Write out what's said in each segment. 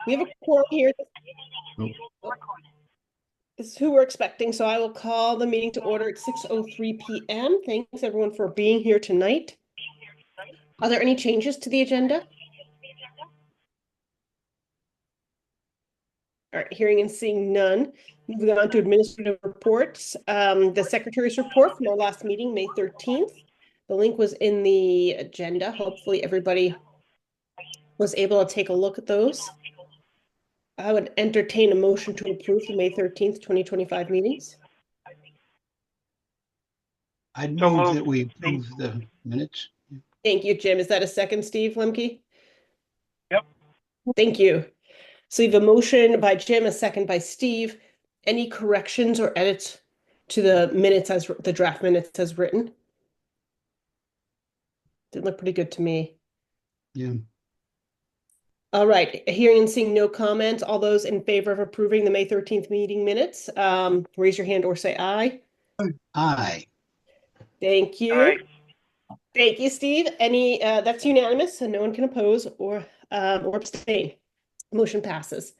We have a quorum here. Nope. This is who we're expecting, so I will call the meeting to order at 6:03 p.m. Thanks everyone for being here tonight. Are there any changes to the agenda? All right, hearing and seeing none. Moving on to administrative reports. The secretary's report from our last meeting, May 13th. The link was in the agenda. Hopefully everybody was able to take a look at those. I would entertain a motion to approve the May 13th, 2025 meetings. I'd move that we approve the minutes. Thank you, Jim. Is that a second, Steve Lemke? Yep. Thank you. So we have a motion by Jim, a second by Steve. Any corrections or edits to the minutes as the draft minutes as written? Did look pretty good to me. Yeah. All right, hearing and seeing no comments, all those in favor of approving the May 13th meeting minutes, raise your hand or say aye. Aye. Thank you. Aye. Thank you, Steve. Any, that's unanimous, so no one can oppose or abstain. Motion passes.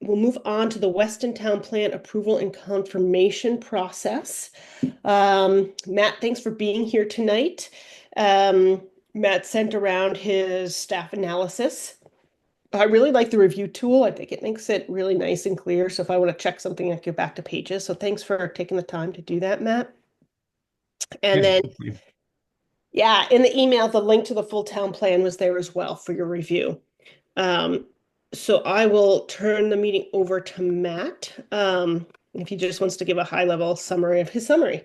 We'll move on to the Weston Town Plan approval and confirmation process. Matt, thanks for being here tonight. Matt sent around his staff analysis. I really like the review tool. I think it makes it really nice and clear. So if I want to check something, I can go back to pages. So thanks for taking the time to do that, Matt. And then, yeah, in the email, the link to the full town plan was there as well for your review. So I will turn the meeting over to Matt, if he just wants to give a high-level summary of his summary.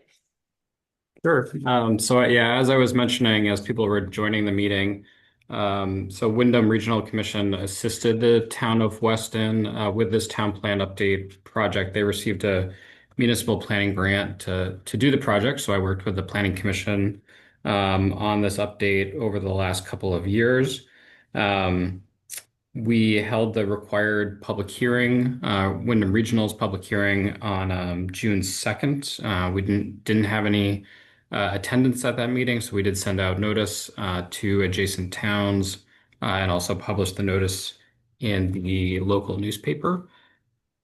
Sure. So yeah, as I was mentioning, as people were joining the meeting, so Windham Regional Commission assisted the town of Weston with this town plan update project. They received a municipal planning grant to do the project. So I worked with the Planning Commission on this update over the last couple of years. We held the required public hearing, Windham Regional's public hearing on June 2nd. We didn't have any attendance at that meeting, so we did send out notice to adjacent towns and also published the notice in the local newspaper.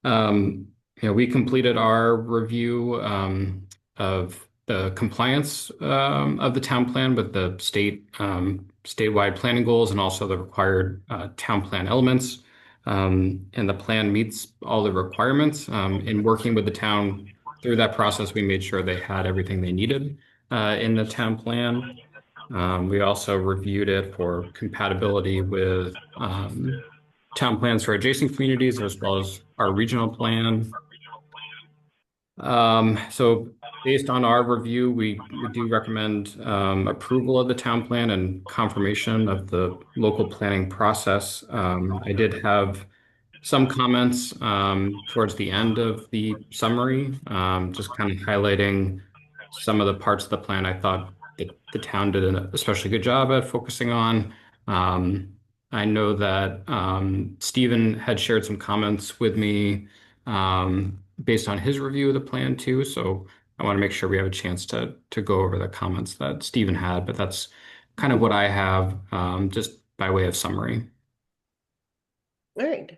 We completed our review of the compliance of the town plan with the statewide planning goals and also the required town plan elements. And the plan meets all the requirements. In working with the town through that process, we made sure they had everything they needed in the town plan. We also reviewed it for compatibility with town plans for adjacent communities as well as our regional plan. So based on our review, we do recommend approval of the town plan and confirmation of the local planning process. I did have some comments towards the end of the summary, just kind of highlighting some of the parts of the plan I thought that the town did an especially good job at focusing on. I know that Stephen had shared some comments with me based on his review of the plan too. So I want to make sure we have a chance to go over the comments that Stephen had, but that's kind of what I have just by way of summary. All right.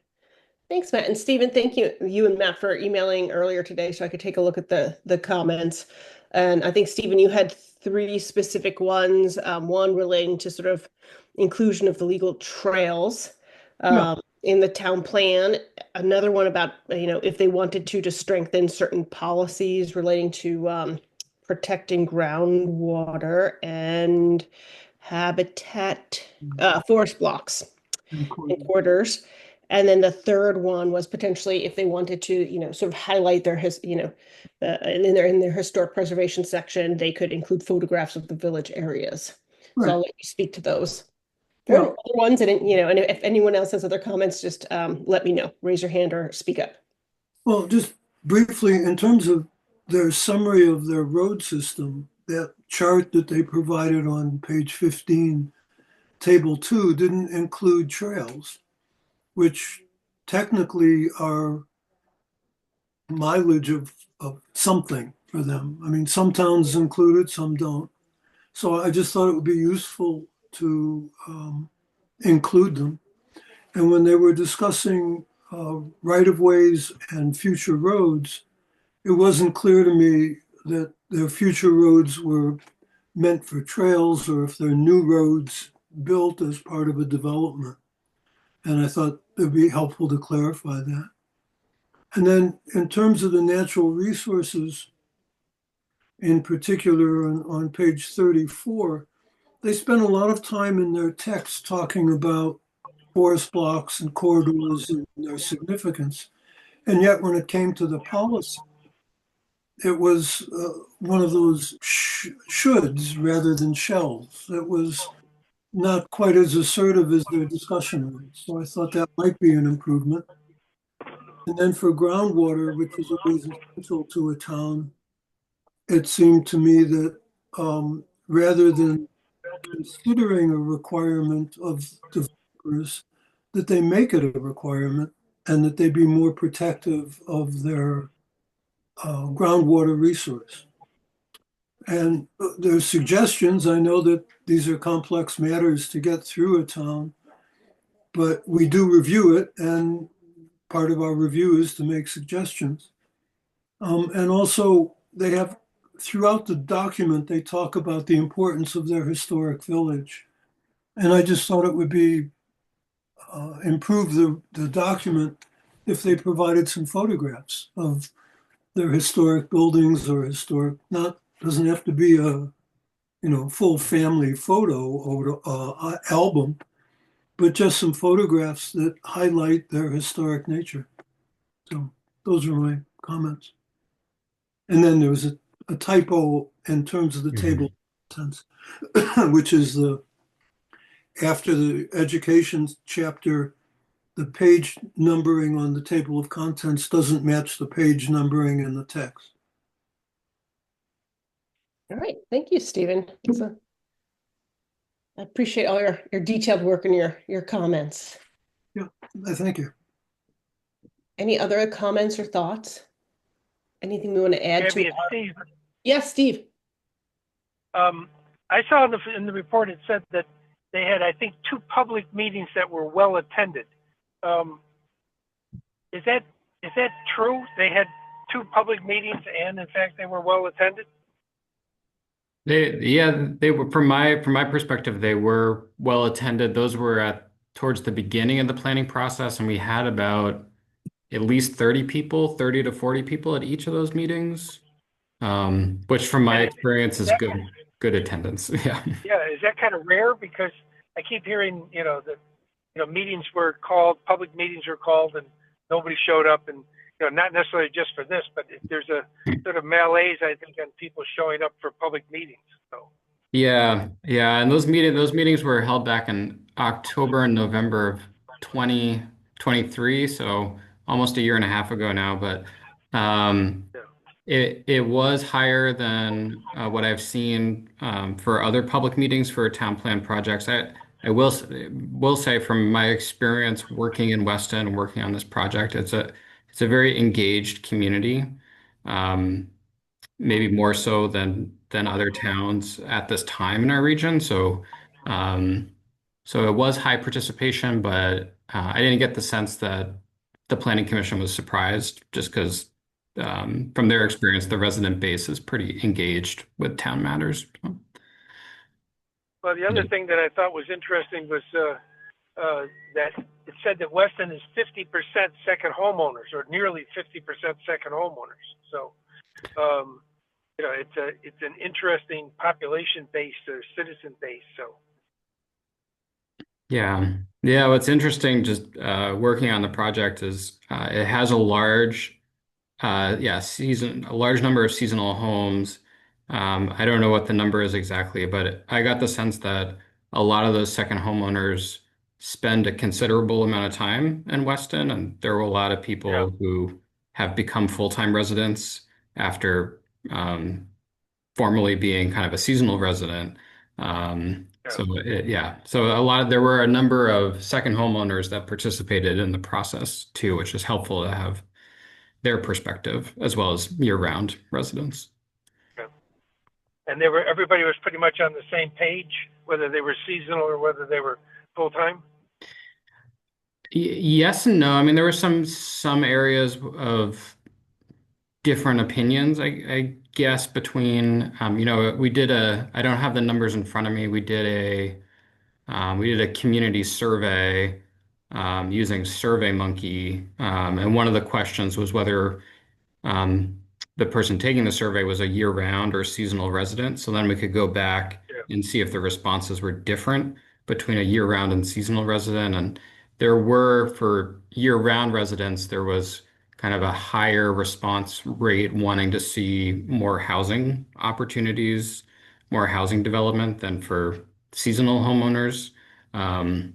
Thanks, Matt. And Stephen, thank you and Matt for emailing earlier today so I could take a look at the comments. And I think, Stephen, you had three specific ones, one relating to sort of inclusion of the legal trails in the town plan. Another one about, if they wanted to strengthen certain policies relating to protecting groundwater and habitat, forest blocks and quarters. And then the third one was potentially if they wanted to, sort of highlight their in their historic preservation section, they could include photographs of the village areas. Right. So I'll let you speak to those. Yeah. Or other ones, and and if anyone else has other comments, just let me know. Raise your hand or speak up. Well, just briefly, in terms of their summary of their road system, that chart that they provided on page 15, table 2, didn't include trails, which technically are mileage of something for them. I mean, some towns include it, some don't. So I just thought it would be useful to include them. And when they were discussing right-of-ways and future roads, it wasn't clear to me that their future roads were meant for trails or if they're new roads built as part of a development. And I thought it'd be helpful to clarify that. And then in terms of the natural resources, in particular on page 34, they spent a lot of time in their text talking about forest blocks and corridors and their significance. And yet when it came to the policy, it was one of those shoulds rather than shells. It was not quite as assertive as their discussion was. So I thought that might be an improvement. And then for groundwater, which is always essential to a town, it seemed to me that rather than considering a requirement of developers, that they make it a requirement and that they be more protective of their groundwater resource. And there's suggestions. I know that these are complex matters to get through a town, but we do review it, and part of our review is to make suggestions. And also, they have throughout the document, they talk about the importance of their historic village. And I just thought it would be improve the document if they provided some photographs of their historic buildings or historic, not, doesn't have to be a, full family photo or album, but just some photographs that highlight their historic nature. So those are my comments. And then there was a typo in terms of the table of contents, which is after the education chapter, the page numbering on the table of contents doesn't match the page numbering in the text. All right, thank you, Stephen. I appreciate all your detailed work and your comments. Yeah, thank you. Any other comments or thoughts? Anything we want to add Debbie, to? it's Steve. Yes, Steve. I saw in the report it said that they had, I think, 2 public meetings that were well attended. Is that true? They had 2 public meetings, and in fact, they were well attended. They were, from my perspective, they were well attended. Those were towards the beginning of the planning process, and we had about at least 30 to 40 people at each of those meetings, which from my experience is good attendance. Yeah. Yeah, is that kind of rare? Because I keep hearing, that meetings were called, public meetings were called, and nobody showed up, and not necessarily just for this, but there's a sort of malaise, I think, on people showing up for public meetings. So. Yeah, and those meetings were held back in October and November of 2023, so almost a year and a half ago now. But it was higher than what I've seen for other public meetings for town plan projects. I will say from my experience working in Weston and working on this project, it's a very engaged community, maybe more so than other towns at this time in our region. So it was high participation, but I didn't get the sense that the Planning Commission was surprised, just because from their experience, the resident base is pretty engaged with town matters. Well, the other thing that I thought was interesting was that it said that Weston is 50% second homeowners, or nearly 50% second homeowners. So, it's an interesting population base or citizen base. So. Yeah. What's interesting, just working on the project, is it has a large number of seasonal homes. I don't know what the number is exactly, but I got the sense that a lot of those second homeowners spend a considerable amount of time in Weston, and there were a lot of people who have become full-time residents after formerly being kind of a seasonal resident. So there were a number of second homeowners that participated in the process too, which is helpful to have their perspective as well as year-round residents. Yeah. And everybody was pretty much on the same page, whether they were seasonal or whether they were full-time. Yes and no. I mean, there were some areas of different opinions, I guess, between we did I don't have the numbers in front of me. We did a community survey using SurveyMonkey, and one of the questions was whether um, the person taking the survey was a year-round or seasonal resident. So then we could go back Yeah. and see if the responses were different between a year-round and seasonal resident. And there were, for year-round residents, there was kind of a higher response rate wanting to see more housing opportunities, more housing development than for seasonal homeowners. Um,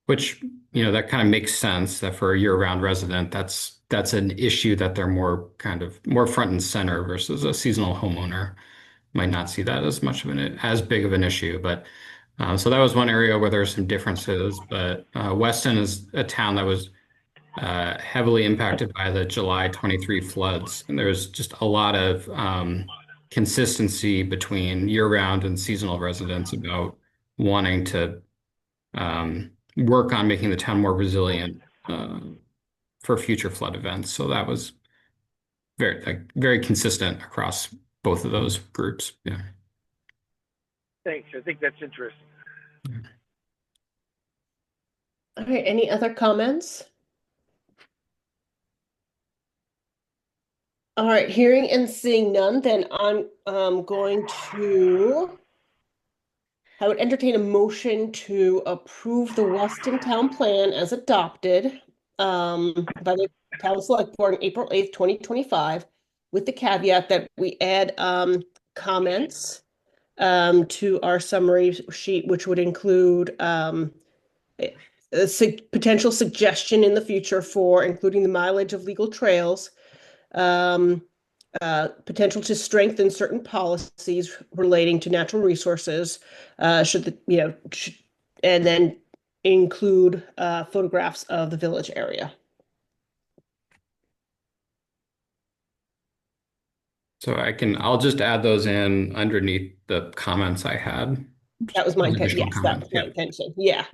which, that kind of makes sense that for a year-round resident, that's an issue that they're more front and center versus a seasonal homeowner might not see that as big of an issue. But so that was one area where there are some differences. But Weston is a town that was heavily impacted by the July 23 floods, and there's just a lot of consistency between year-round and seasonal residents about wanting to work on making the town more resilient for future flood events. So that was very consistent across both of those groups. Yeah. Thanks. I think that's interesting. All right, any other comments? All right, hearing and seeing none, then I'm going to, I would entertain a motion to approve the Weston Town Plan as adopted by the Town Select Board on April 8th, 2025, with the caveat that we add comments to our summary sheet, which would include a potential suggestion in the future for including the mileage of legal trails, potential to strengthen certain policies relating to natural resources, and then include photographs of the village area. So I'll just add those in underneath the comments I had. That was my Additional intention. Yes, that comments. was my Yeah. intention. Yeah.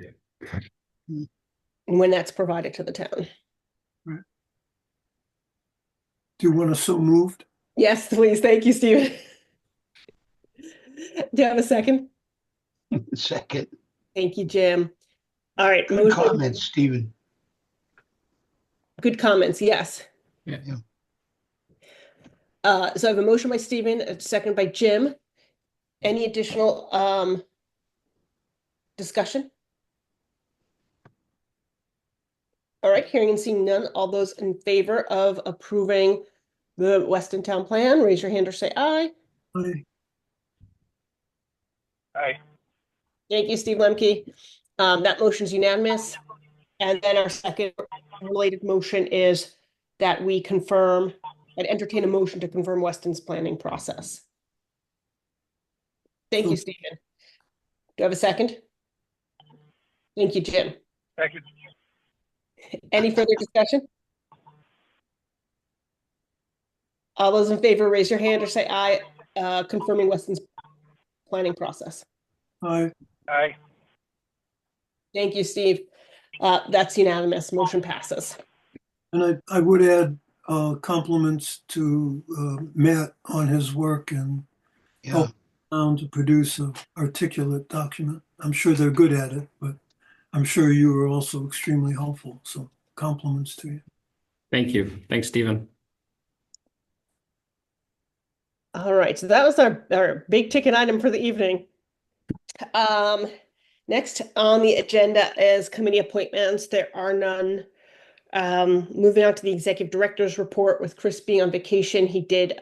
Yeah. When that's provided to the town. Do you want us so moved? Yes, please. Thank you, Stephen. Do you have a second? Second. Thank you, Jim. All right. Good comments, Stephen. Good comments. Yes. Yeah. So I have a motion by Stephen, a second by Jim. Any additional discussion? All right, hearing and seeing none, all those in favor of approving the Weston Town Plan, raise your hand or say aye. Aye. Aye. Thank you, Steve Lemke. That motion is unanimous. And then our second related motion is that we confirm and entertain a motion to confirm Weston's planning process. Thank you, Stephen. Do I have a second? Thank you, Jim. Second. Any further discussion? All those in favor, raise your hand or say aye, confirming Weston's planning process. Aye. Aye. Thank you, Steve. That's unanimous. Motion passes. And I would add compliments to Matt on his work and Yeah. help to produce an articulate document. I'm sure they're good at it, but I'm sure you were also extremely helpful. So compliments to you. Thank you. Thanks, Stephen. All right, so that was our big ticket item for the evening. Next on the agenda is committee appointments. There are none. Moving on to the executive director's report with Chris being on vacation. He did,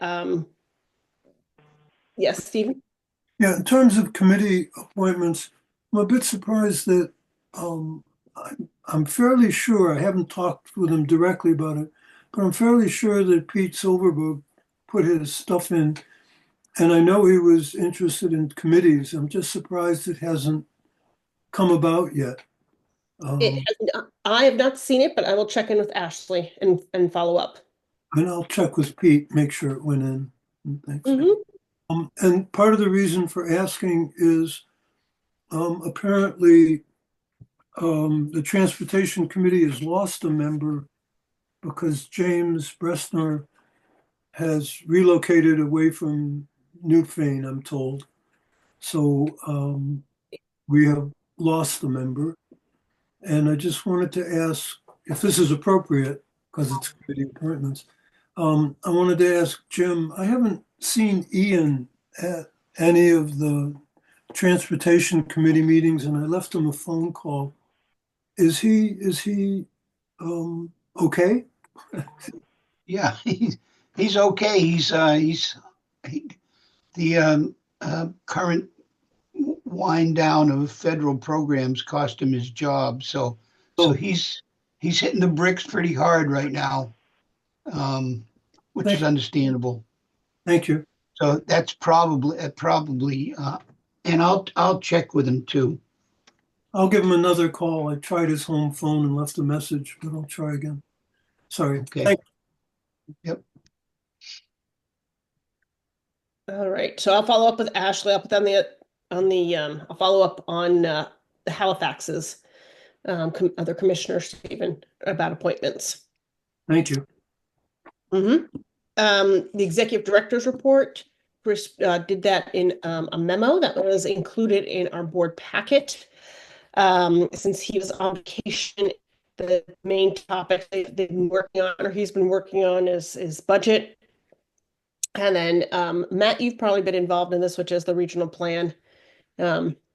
yes, Stephen? Yeah, in terms of committee appointments, I'm a bit surprised that I'm fairly sure, I haven't talked with him directly about it, but I'm fairly sure that Pete Silverberg put his stuff in, and I know he was interested in committees. I'm just surprised it hasn't come about yet. I have not seen it, but I will check in with Ashley and follow up. And I'll check with Pete, make sure it went in. Thanks. Mm-hmm. And part of the reason for asking is apparently the Transportation Committee has lost a member because James Bressner has relocated away from Newfane, I'm told. So we have lost a member. And I just wanted to ask if this is appropriate, because it's committee appointments. I wanted to ask Jim, I haven't seen Ian at any of the Transportation Committee meetings, and I left him a phone call. Is he okay? Yeah, he's okay. The current wind down of federal programs cost him his job, so Oh. he's hitting the bricks pretty hard right now, which is understandable. Thank you. So that's probably, and I'll check with him too. I'll give him another call. I tried his home phone and left a message, but I'll try again. Sorry. Okay. Thank Yep. All right, so I'll follow up with Ashley. I'll put on I'll follow up on the Halifax's other commissioners, Stephen, about appointments. Thank you. The executive director's report, Chris did that in a memo that was included in our board packet. Since he was on vacation, the main topic they've been working on, or he's been working on, is budget. And then Matt, you've probably been involved in this, which is the regional plan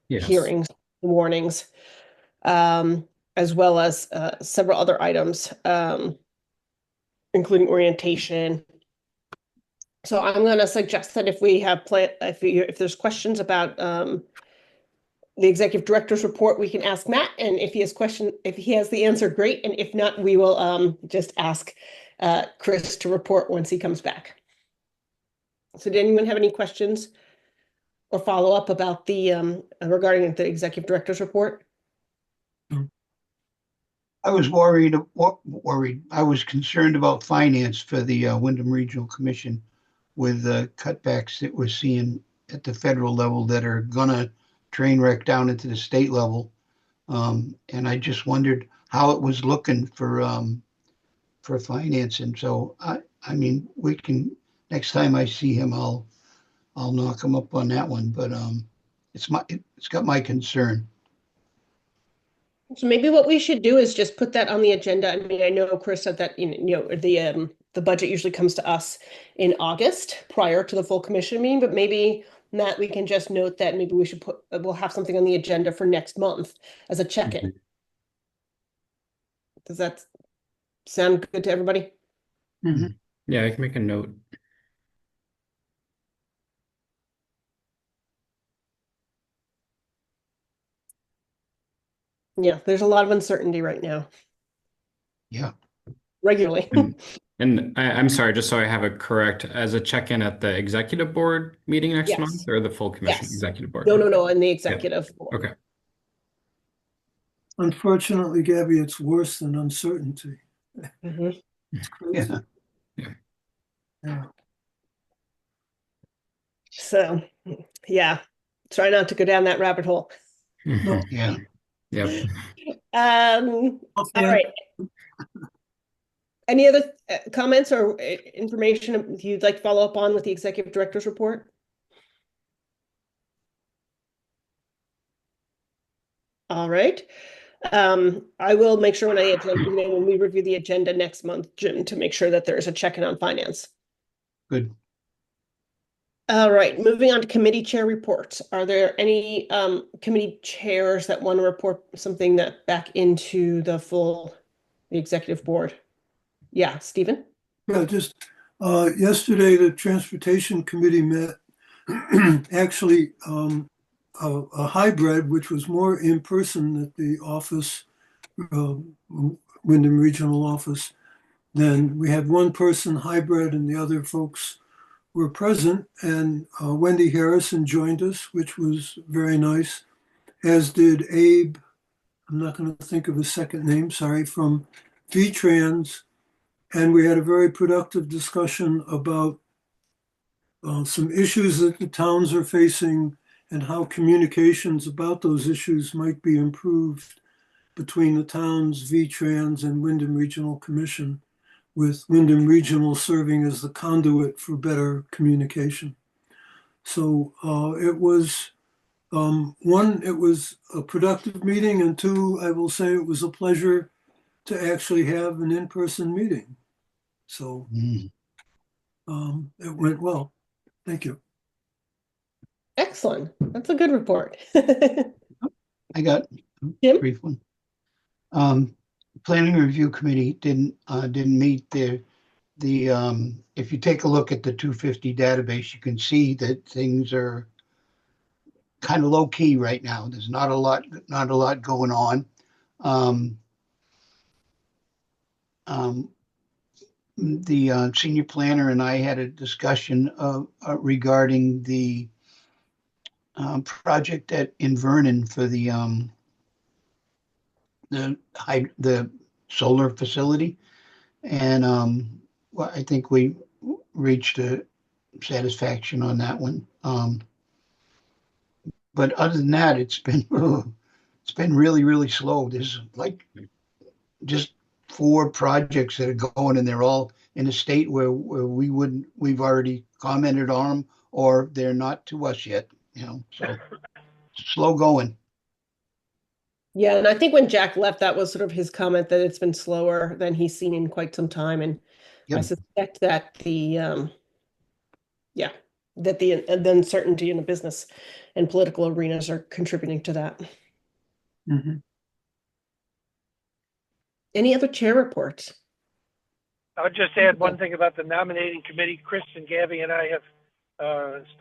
Yes. hearings, warnings, as well as several other items, including orientation. So I'm going to suggest that if we have if there's questions about the executive director's report, we can ask Matt, and if he has the answer, great, and if not, we will just ask Chris to report once he comes back. So did anyone have any questions or follow up about the regarding the executive director's report? I was worried. I was concerned about finance for the Wyndham Regional Commission with the cutbacks that we're seeing at the federal level that are gonna train wreck down into the state level. And I just wondered how it was looking for finance. And so I mean, we can, next time I see him, I'll knock him up on that one. But it's got my concern. So maybe what we should do is just put that on the agenda. I mean, I know Chris said that the budget usually comes to us in August prior to the full commission meeting, but maybe Matt, we can just note that maybe we'll have something on the agenda for next month as a check-in. Does that sound good to everybody? Mhm. Yeah, I can make a note. Yeah, there's a lot of uncertainty right now, Yeah. regularly. And I'm sorry, just so I have it correct, as a check-in at the executive board meeting next Yes. month, or the full commission Yes. executive board? No, in the executive. Okay. Unfortunately, Gabby, it's worse than uncertainty. Mhm. It's crazy. Yeah. Yeah. So, yeah, try not to go down that rabbit hole. Mhm. Yeah. Yep. All right. Any other comments or information you'd like to follow up on with the executive director's report? All right. I will make sure when we review the agenda next month, Jim, to make sure that there's a check-in on finance. Good. All right, moving on to committee chair reports. Are there any committee chairs that want to report something that back into the executive board? Yeah, Stephen? Yeah, just yesterday, the Transportation Committee met, actually a hybrid, which was more in person at the office, Wyndham Regional Office. Then we had one person hybrid and the other folks were present, and Wendy Harrison joined us, which was very nice, as did Abe, I'm not going to think of his second name, sorry, from VTrans. And we had a very productive discussion about some issues that the towns are facing and how communications about those issues might be improved. between the towns, V-Trans and Wyndham Regional Commission, with Wyndham Regional serving as the conduit for better communication. So it was, one, it was a productive meeting, and two, I will say it was a pleasure to actually have an in-person meeting. So Mm. it went well. Thank you. Excellent. That's a good report. I got a Jim? brief one. Planning Review Committee didn't meet if you take a look at the 250 database, you can see that things are kind of low key right now. There's not a lot going on. The senior planner and I had a discussion regarding the project in Vernon for the solar facility, and well, I think we reached a satisfaction on that one. But other than that, it's been really, really slow. There's like just 4 projects that are going, and they're all in a state where we've already commented on them, or they're not to us yet, so slow going. Yeah, and I think when Jack left, that was sort of his comment that it's been slower than he's seen in quite some time. And I Yep. suspect that the uncertainty in the business and political arenas are contributing to that. Mhm. Any other chair reports? I'll just add one thing about the nominating committee. Chris and Gabby and I have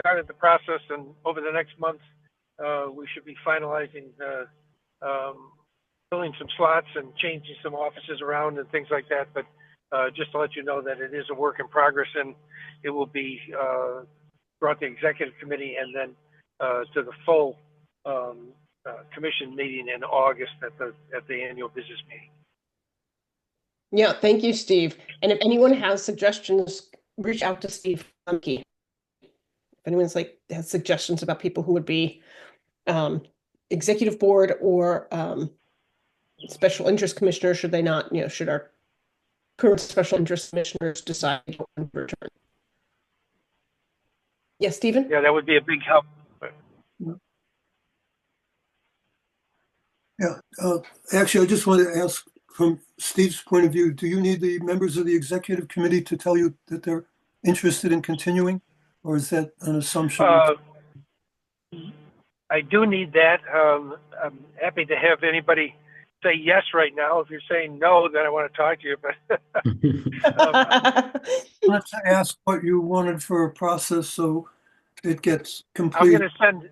started the process, and over the next month, we should be finalizing filling some slots and changing some offices around and things like that. But just to let you know that it is a work in progress, and it will be brought to the executive committee and then to the full commission meeting in August at the annual business meeting. Yeah, thank you, Steve. And if anyone has suggestions, reach out to Steve Lemke. If anyone's has suggestions about people who would be executive board or special interest commissioners, should they not, should our current special interest commissioners decide to return? Yes, Stephen? Yeah, that would be a big help. Yeah, actually, I just wanted to ask, from Steve's point of view, do you need the members of the executive committee to tell you that they're interested in continuing, or is that an assumption? I do need that. I'm happy to have anybody say yes right now. If you're saying no, then I want to talk to you. But Let's ask what you wanted for a process so it gets I'm complete. going to send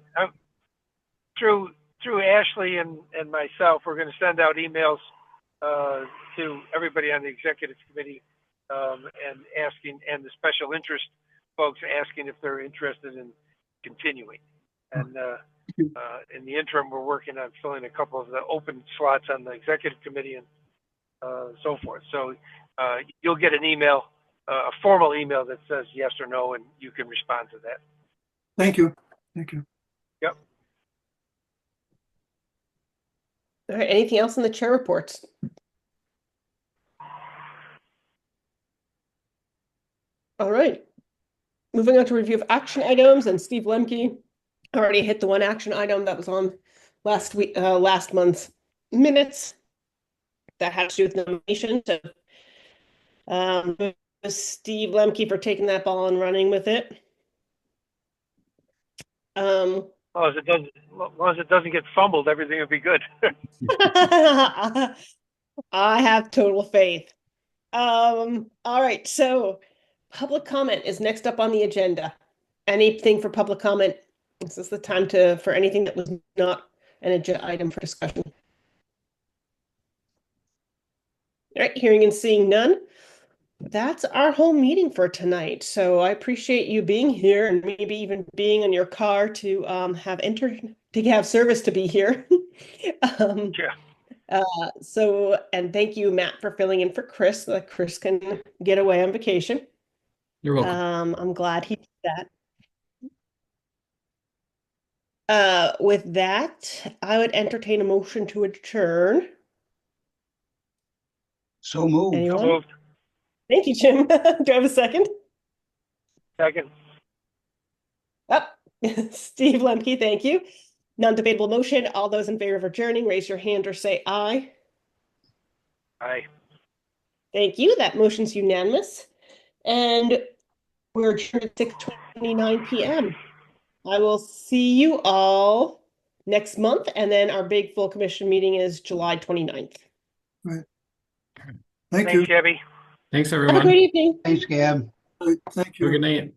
through Ashley and myself. We're going to send out emails to everybody on the executive committee and asking, and the special interest folks asking if they're interested in continuing. And in the interim, we're working on filling a couple of the open slots on the executive committee and so forth. So you'll get an email, a formal email that says yes or no, and you can respond to that. Thank you. Thank you. Yep. All right, anything else in the chair reports? All right. Moving on to review of action items, and Steve Lemke already hit the one action item that was on last month's minutes that had to do with nomination. So Steve Lemke for taking that ball and running with it. As long as it doesn't get fumbled, everything will be good. I have total faith. All right, so public comment is next up on the agenda. Anything for public comment? This is the time for anything that was not an agenda item for discussion. All right, hearing and seeing none. That's our whole meeting for tonight. So I appreciate you being here, and maybe even being in your car to have service to be here. Yeah. And thank you, Matt, for filling in for Chris so that Chris can get away on vacation. You're welcome. I'm glad he did that. With that, I would entertain a motion to adjourn. So moved. So Anyone? moved. Thank you, Jim. Do I have a second? Second. Oh, Steve Lemke, thank you. Non-debatable motion. All those in favor of adjourning, raise your hand or say aye. Aye. Thank you. That motion's unanimous. And we're adjourned at 6:29 p.m. I will see you all next month, and then our big full commission meeting is July 29th. Thank you. Thanks, Gabby. Thanks, Have a everyone. great evening. Thanks, Gab. Thank Have a you. good night.